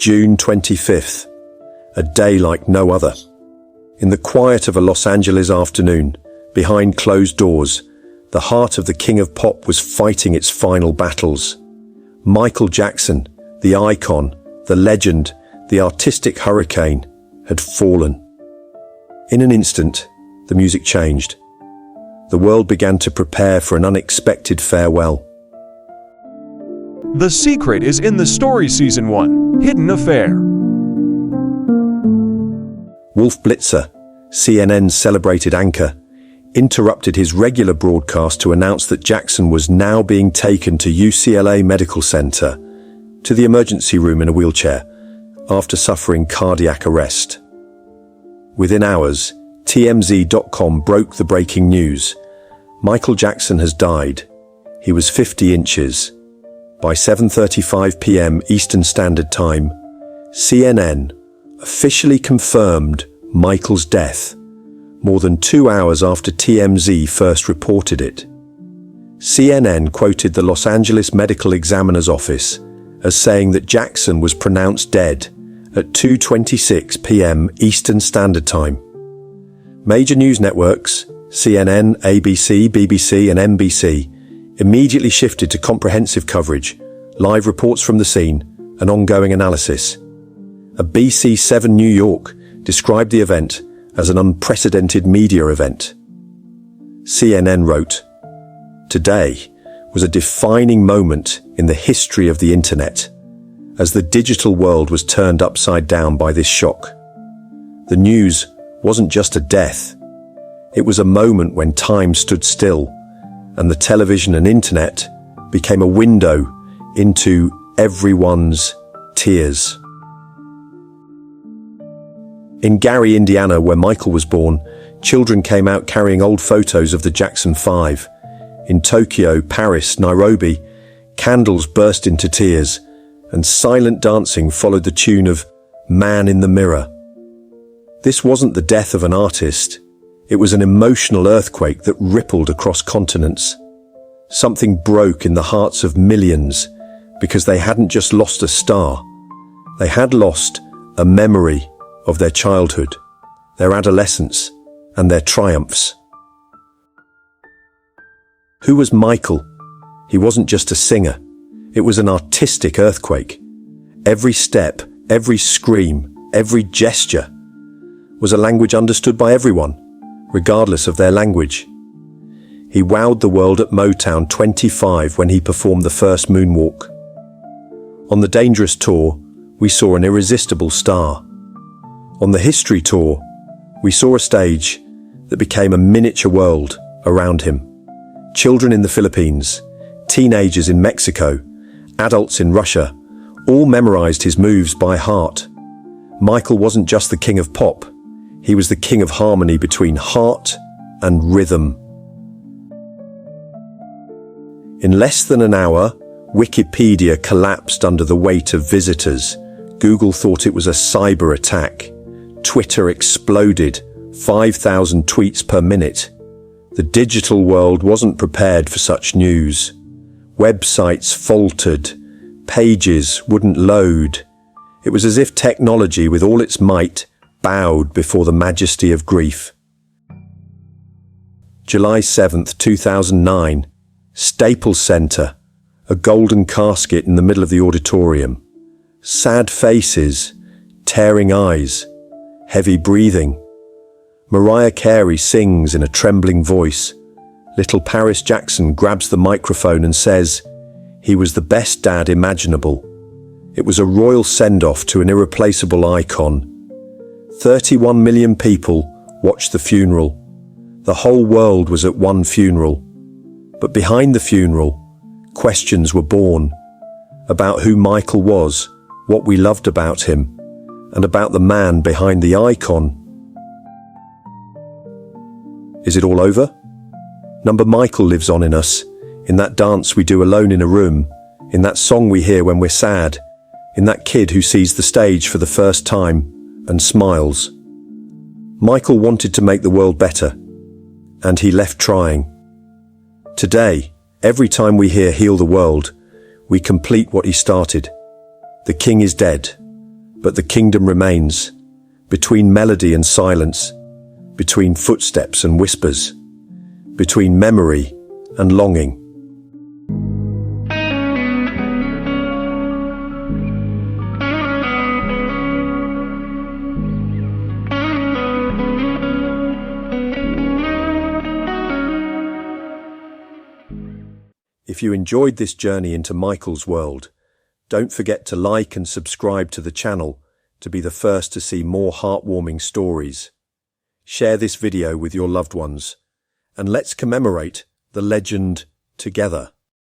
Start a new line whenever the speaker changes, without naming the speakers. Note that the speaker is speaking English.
June 25th, a day like no other. In the quiet of a Los Angeles afternoon, behind closed doors, the heart of the king of pop was fighting its final battles. Michael Jackson, the icon, the legend, the artistic hurricane, had fallen. In an instant, the music changed. The world began to prepare for an unexpected farewell.
The secret is in the story Season 1, Hidden Affair.
Wolf Blitzer, CNN's celebrated anchor, interrupted his regular broadcast to announce that Jackson was now being taken to UCLA Medical Center, to the emergency room in a wheelchair, after suffering cardiac arrest. Within hours, TMZ.com broke the breaking news. Michael Jackson has died. He was 50 inches. By 7:35 p.m. Eastern Standard Time, CNN officially confirmed Michael's death, more than 2 hours after TMZ first reported it. CNN quoted the Los Angeles Medical Examiner's Office as saying that Jackson was pronounced dead at 2:26 p.m. Eastern Standard Time. Major news networks, CNN, ABC, BBC, and NBC, immediately shifted to comprehensive coverage, live reports from the scene, and ongoing analysis. A BC7 New York described the event as an unprecedented media event. CNN wrote, "Today was a defining moment in the history of the internet, as the digital world was turned upside down by this shock. The news wasn't just a death. It was a moment when time stood still, and the television and internet became a window into everyone's tears." In Gary, Indiana, where Michael was born, children came out carrying old photos of the Jackson 5. In Tokyo, Paris, Nairobi, candles burst into tears, and silent dancing followed the tune of Man in the Mirror. This wasn't the death of an artist. It was an emotional earthquake that rippled across continents. Something broke in the hearts of millions because they hadn't just lost a star. They had lost a memory of their childhood, their adolescence, and their triumphs. Who was Michael? He wasn't just a singer. It was an artistic earthquake. Every step, every scream, every gesture was a language understood by everyone, regardless of their language. He wowed the world at Motown 25 when he performed the first moonwalk. On the Dangerous Tour, we saw an irresistible star. On the History Tour, we saw a stage that became a miniature world around him. Children in the Philippines, teenagers in Mexico, adults in Russia, all memorized his moves by heart. Michael wasn't just the king of pop. He was the king of harmony between heart and rhythm. In less than an hour, Wikipedia collapsed under the weight of visitors. Google thought it was a cyber attack. Twitter exploded, 5,000 tweets per minute. The digital world wasn't prepared for such news. Websites faltered. Pages wouldn't load. It was as if technology, with all its might, bowed before the majesty of grief. July 7th, 2009. Staples Center. A golden casket in the middle of the auditorium. Sad faces. Tearing eyes. Heavy breathing. Mariah Carey sings in a trembling voice. Little Paris Jackson grabs the microphone and says, "He was the best dad imaginable." It was a royal send-off to an irreplaceable icon. 31 million people watched the funeral. The whole world was at one funeral. But behind the funeral, questions were born about who Michael was, what we loved about him, and about the man behind the icon. Is it all over? Number Michael lives on in us, in that dance we do alone in a room, in that song we hear when we're sad, in that kid who sees the stage for the first time and smiles. Michael wanted to make the world better, and he left trying. Today, every time we hear Heal the World, we complete what he started. The king is dead, But the kingdom remains, between melody and silence, between footsteps and whispers, between memory and longing. If you enjoyed this journey into Michael's world, don't forget to like and subscribe to the channel to be the first to see more heartwarming stories. Share this video with your loved ones, and let's commemorate the legend together.